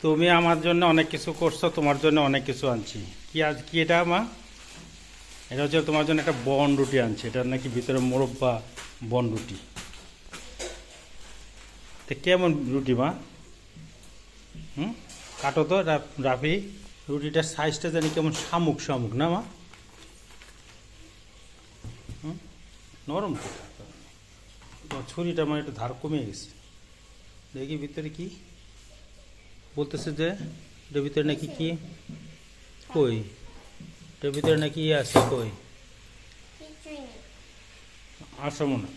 তুমি আমার জন্য অনেক কিছু করছো, তোমার জন্য অনেক কিছু আনছি। কি আজ কি এটা মা? এটা হচ্ছে তোমার জন্য একটা বন রুটি আনছি। এটা নাকি ভিতরে মোরব্বা বন রুটি। তো কেমন রুটি মা? হুম, কাটো তো রাফি। রুটিটার সাইজটা জানি কেমন শামুক শামুক না মা? হুম, নরম তো। ছুরিটা আমার একটু ধার কমে গেছে। দেখি ভিতরে কি বলতেছে যে এটার ভিতরে নাকি কি কই, এটার ভিতরে নাকি ইয়ে আছে কই, আসো মনে।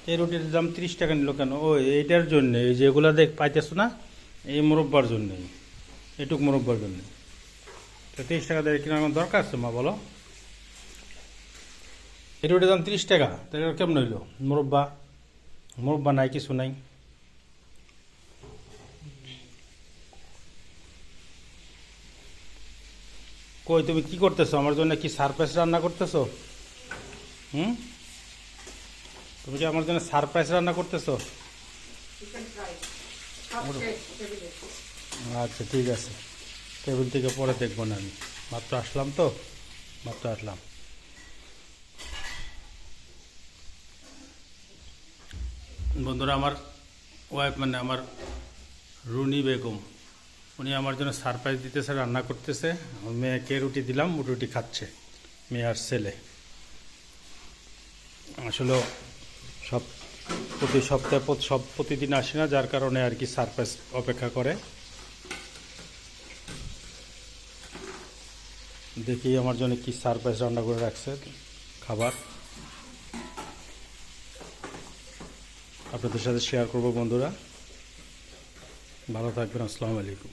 এই রুটির দাম 30 টাকা নিল কেন? ও এইটার জন্যে, এই যেগুলো পাইতেছো না, এই মোরব্বার জন্যে, এটুক মোরব্বার জন্যে। তো 30 টাকা দেয় কিনা আমার দরকার আছে মা, বলো? এই রুটির দাম 30 টাকা, তাহলে কেমন হইলো? মোরব্বা মোরব্বা নাই, কিছু নাই। কই তুমি কি করতেছো? আমার জন্য কি সারপ্রাইজ রান্না করতেছো? হুম, তুমি কি আমার জন্য সারপ্রাইজ রান্না করতেছো? আচ্ছা ঠিক আছে, টেবিল থেকে পরে দেখবো না আমি, মাত্র আসলাম তো, মাত্র আসলাম। বন্ধুরা, আমার ওয়াইফ মানে আমার রুনি বেগম, উনি আমার জন্য সারপ্রাইজ দিতেছে, রান্না করতেছে। আমার মেয়েকে রুটি দিলাম, রুটি খাচ্ছে, মেয়ে আর ছেলে। আসলে সব প্রতি সপ্তাহে সব প্রতিদিন আসে না, যার কারণে আর কি সারপ্রাইজ অপেক্ষা করে। দেখি আমার জন্য কি সারপ্রাইজ রান্না করে রাখছে খাবার, আপনাদের সাথে শেয়ার করব। বন্ধুরা ভালো থাকবেন, আসসালামু আলাইকুম।